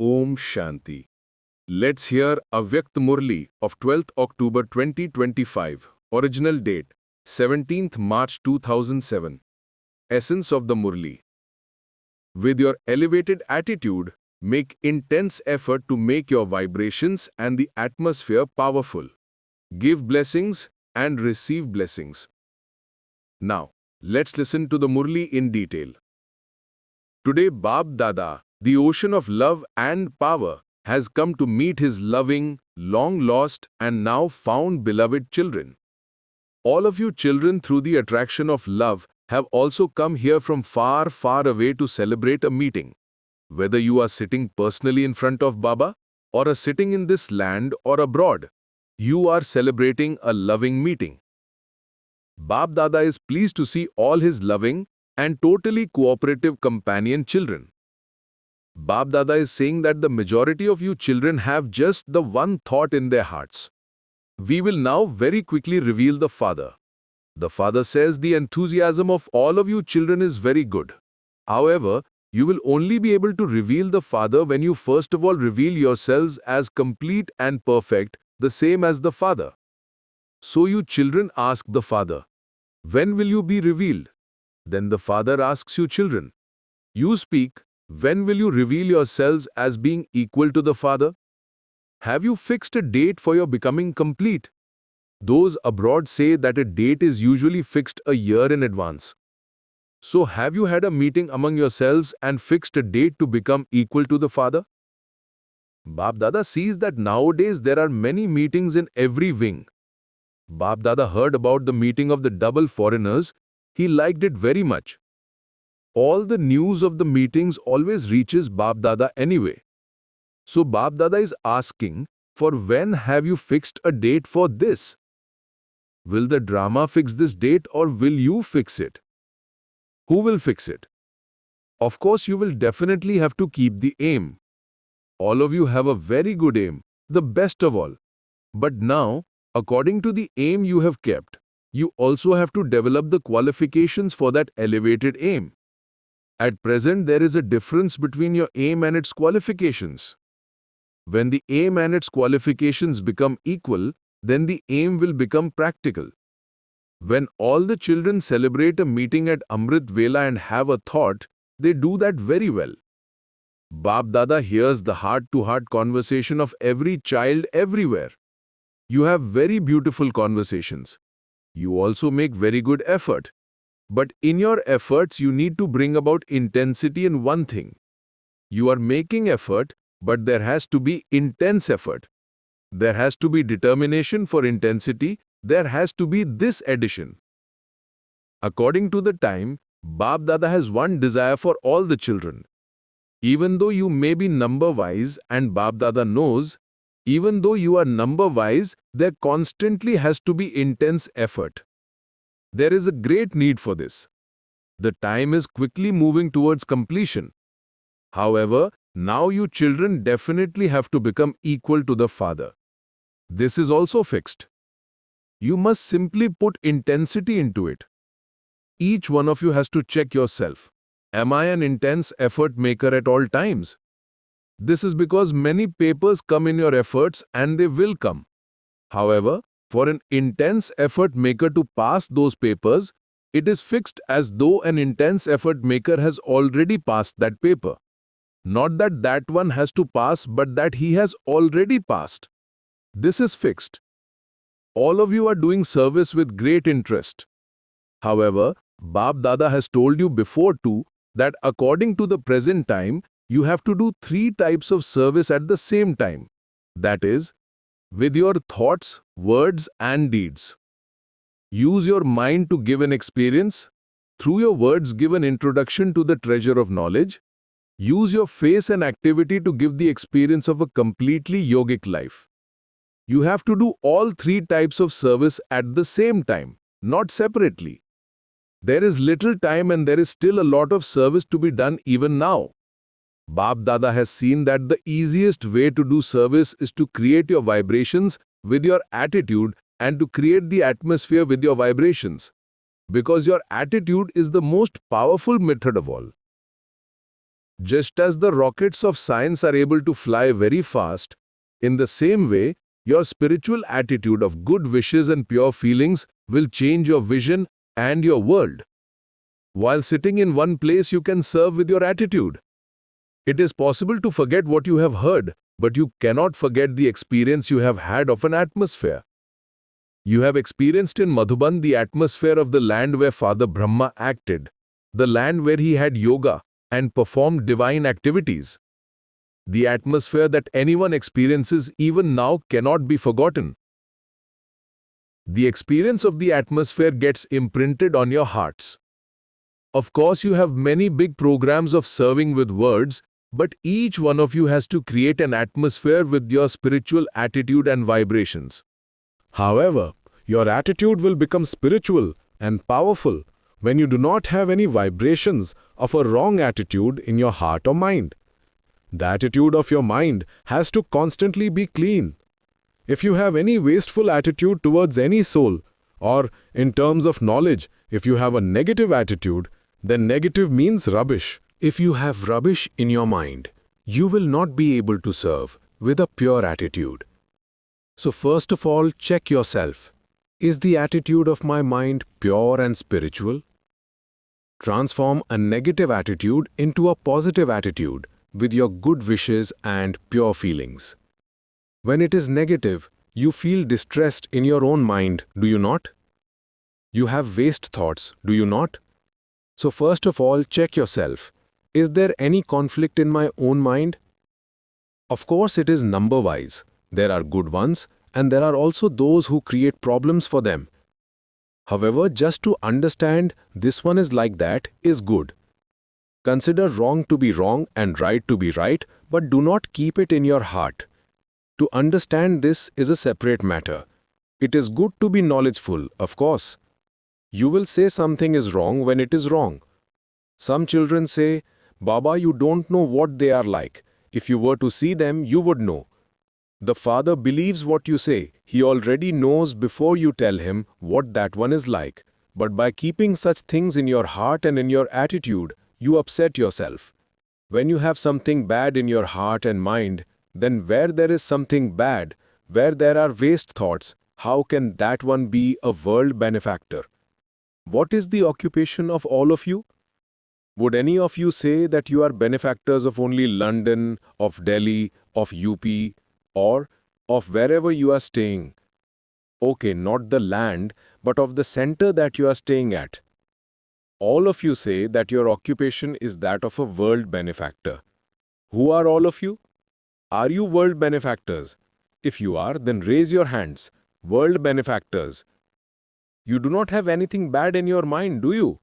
Om Shanti. Let's hear Avyakt Murli of 12th October 2025. Original date 17th March 2007. Essence of the Murli. With your elevated attitude, make intense effort to make your vibrations and the atmosphere powerful. Give blessings and receive blessings. Now, let's listen to the Murli in detail. Today, Bab Dada, the ocean of love and power, has come to meet his loving, long-lost and now found beloved children. All of you children, through the attraction of love, have also come here from far, far away to celebrate a meeting. Whether you are sitting personally in front of Baba or are sitting in this land or abroad, you are celebrating a loving meeting. Bab Dada is pleased to see all his loving and totally cooperative companion children. Bab Dada is saying that the majority of you children have just the one thought in their hearts. We will now very quickly reveal the Father. The Father says the enthusiasm of all of you children is very good. However, you will only be able to reveal the Father when you first of all reveal yourselves as complete and perfect, the same as the Father. So you children ask the Father, when will you be revealed? Then the Father asks you children. You speak, when will you reveal yourselves as being equal to the Father? Have you fixed a date for your becoming complete? Those abroad say that a date is usually fixed a year in advance. So have you had a meeting among yourselves and fixed a date to become equal to the Father? Bab Dada sees that nowadays there are many meetings in every wing. Bab Dada heard about the meeting of the double foreigners. He liked it very much. All the news of the meetings always reaches Bab Dada anyway. So Bab Dada is asking, for when have you fixed a date for this? Will the drama fix this date or will you fix it? Who will fix it? Of course, you will definitely have to keep the aim. All of you have a very good aim, the best of all. But now, according to the aim you have kept, you also have to develop the qualifications for that elevated aim. At present, there is a difference between your aim and its qualifications. When the aim and its qualifications become equal, then the aim will become practical. When all the children celebrate a meeting at Amrit Vela and have a thought, they do that very well. Bab Dada hears the heart-to-heart conversation of every child everywhere. You have very beautiful conversations. You also make very good effort. But in your efforts, you need to bring about intensity in one thing. You are making effort, but there has to be intense effort. There has to be determination for intensity. There has to be this addition. According to the time, Bab Dada has one desire for all the children. Even though you may be number-wise and Bab Dada knows, even though you are number-wise, there constantly has to be intense effort. There is a great need for this. The time is quickly moving towards completion. However, now you children definitely have to become equal to the Father. This is also fixed. You must simply put intensity into it. Each one of you has to check yourself. Am I an intense effort maker at all times? This is because many papers come in your efforts and they will come. However, for an intense effort maker to pass those papers, it is fixed as though an intense effort maker has already passed that paper. Not that that one has to pass, but that he has already passed. This is fixed. All of you are doing service with great interest. However, Bab Dada has told you before too that according to the present time, you have to do 3 types of service at the same time. That is, with your thoughts, words and deeds. Use your mind to give an experience, Through your words, give an introduction to the treasure of knowledge. Use your face and activity to give the experience of a completely yogic life. You have to do all three types of service at the same time, not separately. There is little time and there is still a lot of service to be done even now. Bab Dada has seen that the easiest way to do service is to create your vibrations with your attitude and to create the atmosphere with your vibrations. Because your attitude is the most powerful method of all. Just as the rockets of science are able to fly very fast, in the same way, your spiritual attitude of good wishes and pure feelings will change your vision and your world. While sitting in one place, you can serve with your attitude. It is possible to forget what you have heard, but you cannot forget the experience you have had of an atmosphere. You have experienced in Madhuban the atmosphere of the land where Father Brahma acted, the land where he had yoga and performed divine activities. The atmosphere that anyone experiences even now cannot be forgotten. The experience of the atmosphere gets imprinted on your hearts. Of course, you have many big programs of serving with words, but each one of you has to create an atmosphere with your spiritual attitude and vibrations. However, your attitude will become spiritual and powerful when you do not have any vibrations of a wrong attitude in your heart or mind. The attitude of your mind has to constantly be clean. If you have any wasteful attitude towards any soul, or in terms of knowledge, if you have a negative attitude, then negative means rubbish. If you have rubbish in your mind, you will not be able to serve with a pure attitude. So first of all, check yourself. Is the attitude of my mind pure and spiritual? Transform a negative attitude into a positive attitude with your good wishes and pure feelings. When it is negative, you feel distressed in your own mind, do you not? You have waste thoughts, do you not? So first of all, check yourself. Is there any conflict in my own mind? Of course, it is number-wise. There are good ones, and there are also those who create problems for them. However, just to understand this one is like that is good. Consider wrong to be wrong and right to be right, but do not keep it in your heart. To understand this is a separate matter. It is good to be knowledgeful, of course. You will say something is wrong when it is wrong. Some children say, Baba, you don't know what they are like. If you were to see them, you would know. The father believes what you say. He already knows before you tell him what that one is like. But by keeping such things in your heart and in your attitude, you upset yourself. When you have something bad in your heart and mind, then where there is something bad, where there are waste thoughts, how can that one be a world benefactor? What is the occupation of all of you? Would any of you say that you are benefactors of only London, of Delhi, of UP, or of wherever you are staying? Okay, not the land, but of the center that you are staying at. All of you say that your occupation is that of a world benefactor. Who are all of you? Are you world benefactors? If you are, then raise your hands. World benefactors. You do not have anything bad in your mind, do you?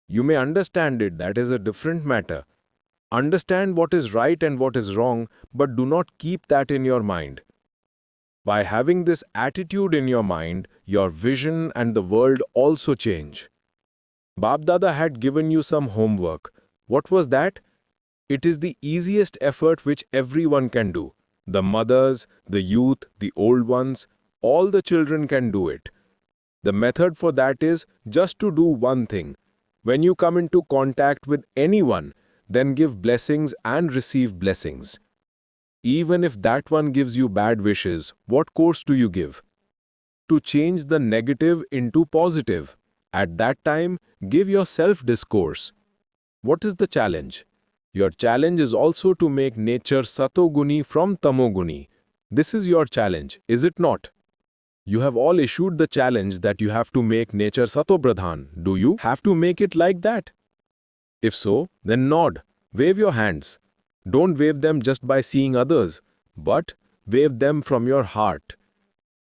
You may understand it, that is a different matter. Understand what is right and what is wrong, but do not keep that in your mind. By having this attitude in your mind, your vision and the world also change. Bab Dada had given you some homework. What was that? It is the easiest effort which everyone can do. The mothers, the youth, the old ones, all the children can do it. The method for that is just to do one thing. When you come into contact with anyone, then give blessings and receive blessings. Even if that one gives you bad wishes, what course do you give? To change the negative into positive. At that time, give yourself discourse. What is the challenge? Your challenge is also to make nature satoguni from tamoguni. This is your challenge, is it not? You have all issued the challenge that you have to make nature satopradhan. Do you have to make it like that? If so, then nod, wave your hands. Don't wave them just by seeing others, but wave them from your heart.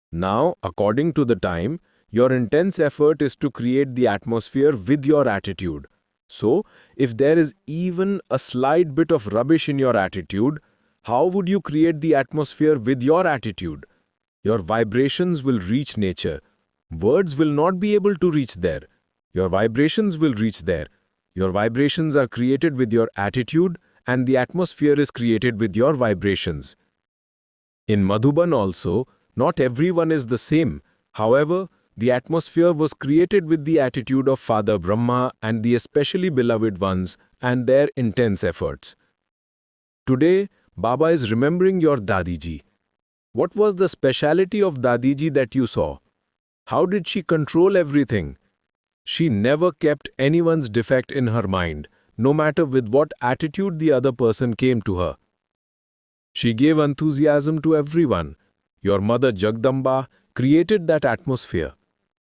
Now, according to the time, Your intense effort is to create the atmosphere with your attitude. So, if there is even a slight bit of rubbish in your attitude, how would you create the atmosphere with your attitude? Your vibrations will reach nature. Words will not be able to reach there. Your vibrations will reach there. Your vibrations are created with your attitude, and the atmosphere is created with your vibrations. In Madhuban also, not everyone is the same. However, the atmosphere was created with the attitude of Father Brahma and the especially beloved ones and their intense efforts. Today, Baba is remembering your Dadiji. What was the speciality of Dadiji that you saw? How did she control everything? She never kept anyone's defect in her mind, no matter with what attitude the other person came to her. She gave enthusiasm to everyone. Your mother Jagdamba created that atmosphere.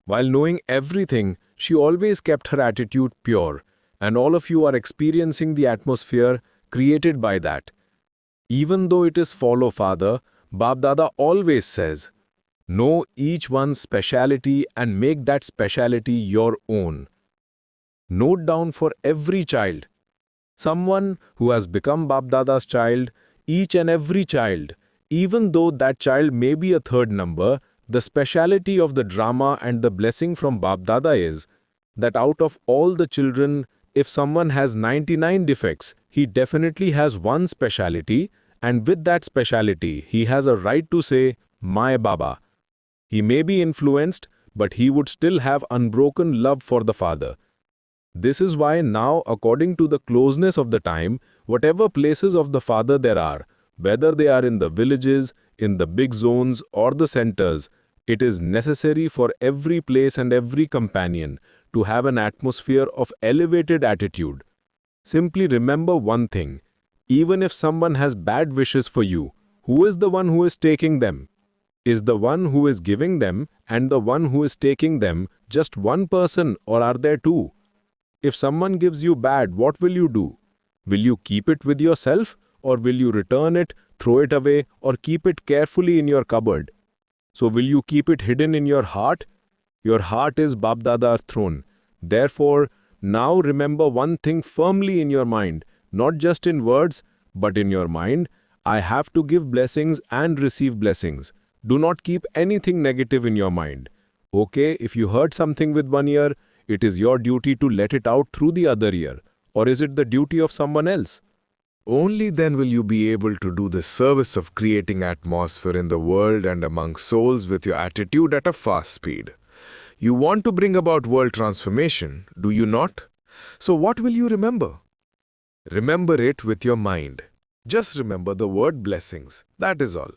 While knowing everything, she always kept her attitude pure, and all of you are experiencing the atmosphere created by that. Even though it is follow father, Bab Dada always says, know each one's speciality and make that speciality your own. Note down for every child. Someone who has become Bab Dada's child, each and every child, even though that child may be a third number, the speciality of the drama and the blessing from Bab Dada is that out of all the children, if someone has 99 defects, he definitely has one speciality, and with that speciality, he has a right to say, my Baba. He may be influenced, but he would still have unbroken love for the Father. This is why now, according to the closeness of the time, whatever places of the Father there are, whether they are in the villages, in the big zones or the centers, it is necessary for every place and every companion to have an atmosphere of elevated attitude. Simply remember one thing, even if someone has bad wishes for you, who is the one who is taking them? Is the one who is giving them and the one who is taking them just one person, or are there two? If someone gives you bad, what will you do? Will you keep it with yourself, or will you return it, throw it away, or keep it carefully in your cupboard? So will you keep it hidden in your heart? Your heart is Bab Dada's throne. Therefore, now remember one thing firmly in your mind, not just in words, but in your mind. I have to give blessings and receive blessings. Do not keep anything negative in your mind. Okay, if you heard something with one ear, it is your duty to let it out through the other ear. Or is it the duty of someone else? Only then will you be able to do the service of creating atmosphere in the world and among souls with your attitude at a fast speed. You want to bring about world transformation, do you not? So what will you remember? Remember it with your mind. Just remember the word blessings, that is all.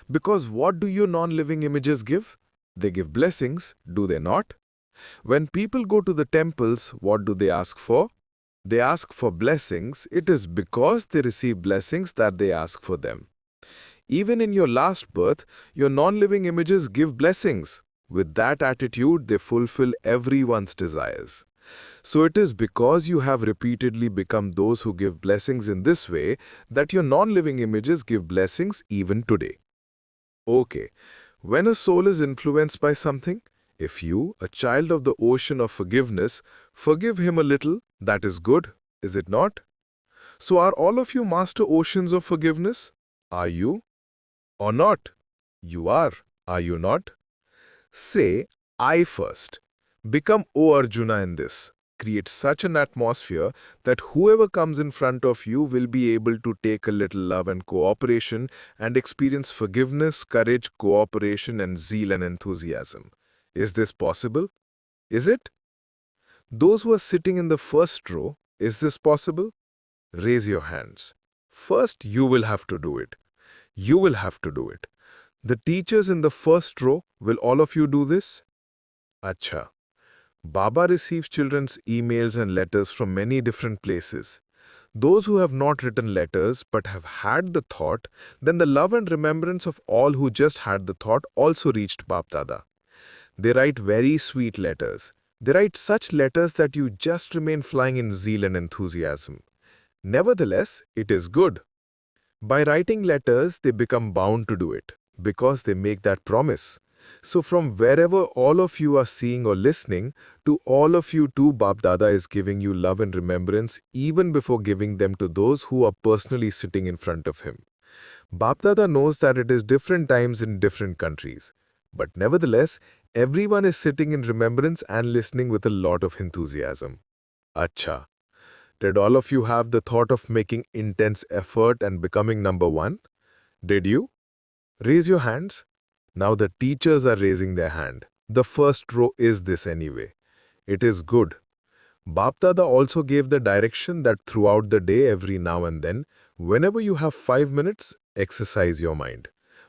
Because what do your non-living images give? They give blessings, do they not? When people go to the temples, what do they ask for? They ask for blessings. It is because they receive blessings that they ask for them. Even in your last birth, your non-living images give blessings. With that attitude, they fulfill everyone's desires. So it is because you have repeatedly become those who give blessings in this way that your non-living images give blessings even today. Okay, when a soul is influenced by something, if you, a child of the ocean of forgiveness, forgive him a little, that is good, is it not? So are all of you master oceans of forgiveness? Are you? Or not? You are you not? Say, I first. Become O Arjuna in this. Create such an atmosphere that whoever comes in front of you will be able to take a little love and cooperation and experience forgiveness, courage, cooperation and zeal and enthusiasm. Is this possible? Is it? Those who are sitting in the first row, is this possible? Raise your hands. First, you will have to do it. You will have to do it. The teachers in the first row, will all of you do this? Acha. Baba receives children's emails and letters from many different places. Those who have not written letters but have had the thought, then the love and remembrance of all who just had the thought also reached Bap Dada. They write very sweet letters. They write such letters that you just remain flying in zeal and enthusiasm. Nevertheless, it is good. By writing letters, they become bound to do it, because they make that promise. So from wherever all of you are seeing or listening, to all of you too, Bap Dada is giving you love and remembrance even before giving them to those who are personally sitting in front of him. Bap Dada knows that it is different times in different countries. But nevertheless, everyone is sitting in remembrance and listening with a lot of enthusiasm. Acha. Did all of you have the thought of making intense effort and becoming number one? Did you? Raise your hands. Now the teachers are raising their hand. The first row is this anyway. It is good. Bap Dada also gave the direction that throughout the day, every now and then, whenever you have 5 minutes, exercise your mind.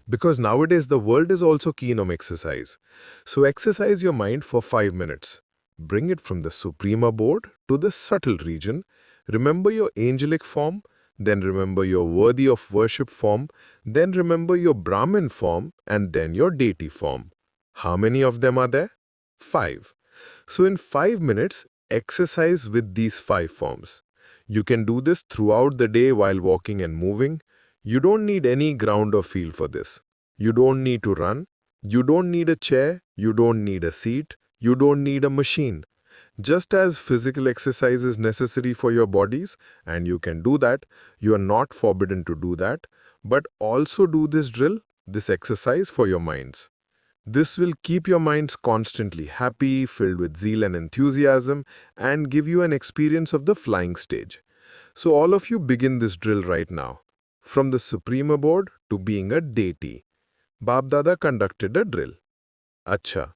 Because nowadays the world is also keen on exercise. So exercise your mind for 5 minutes. Bring it from the Suprema board to the subtle region. Remember your angelic form, then remember your worthy of worship form, then remember your Brahmin form, and then your deity form. How many of them are there? 5. So in 5 minutes, exercise with these 5 forms. You can do this throughout the day while walking and moving. You don't need any ground or field for this. You don't need to run. You don't need a chair. You don't need a seat. You don't need a machine. Just as physical exercise is necessary for your bodies, and you can do that, you are not forbidden to do that, but also do this drill, this exercise for your minds. This will keep your minds constantly happy, filled with zeal and enthusiasm, and give you an experience of the flying stage. So all of you begin this drill right now. From the Suprema board to being a deity. Bap Dada conducted a drill. Acha.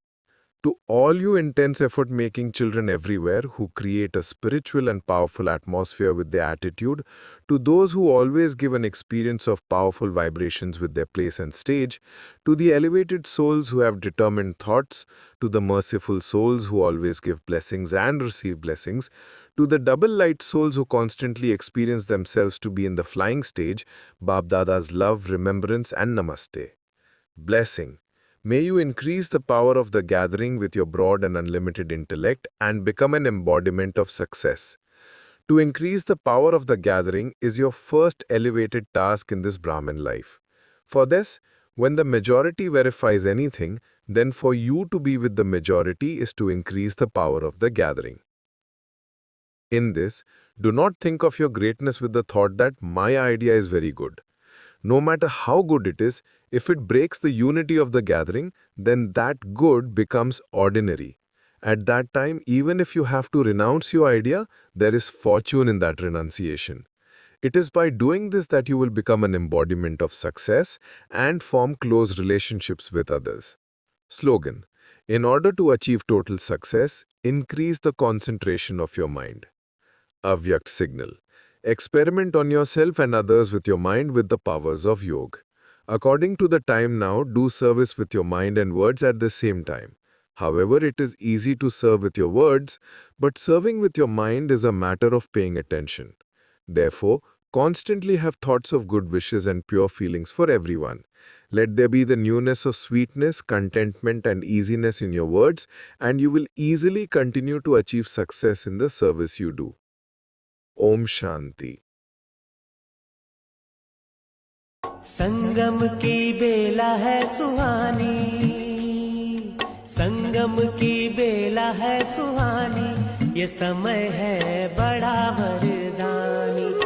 To all you intense effort-making children everywhere who create a spiritual and powerful atmosphere with their attitude, to those who always give an experience of powerful vibrations with their place and stage, to the elevated souls who have determined thoughts, to the merciful souls who always give blessings and receive blessings, to the double light souls who constantly experience themselves to be in the flying stage, Bap Dada's love, remembrance and namaste. Blessing. May you increase the power of the gathering with your broad and unlimited intellect and become an embodiment of success. To increase the power of the gathering is your first elevated task in this Brahmin life. For this, when the majority verifies anything, then for you to be with the majority is to increase the power of the gathering. In this, do not think of your greatness with the thought that my idea is very good. No matter how good it is, if it breaks the unity of the gathering, then that good becomes ordinary. At that time, even if you have to renounce your idea, there is fortune in that renunciation. It is by doing this that you will become an embodiment of success and form close relationships with others. Slogan: in order to achieve total success, increase the concentration of your mind. Avyakt signal: experiment on yourself and others with your mind with the powers of yoga. According to the time now, do service with your mind and words at the same time. However, it is easy to serve with your words, but serving with your mind is a matter of paying attention. Therefore, constantly have thoughts of good wishes and pure feelings for everyone. Let there be the newness of sweetness, contentment and easiness in your words, and you will easily continue to achieve success in the service you do. Om Shanti. संगम की बेला है सुहानी, संगम की बेला है सुहानी, ये समय है बड़ा वरदानी।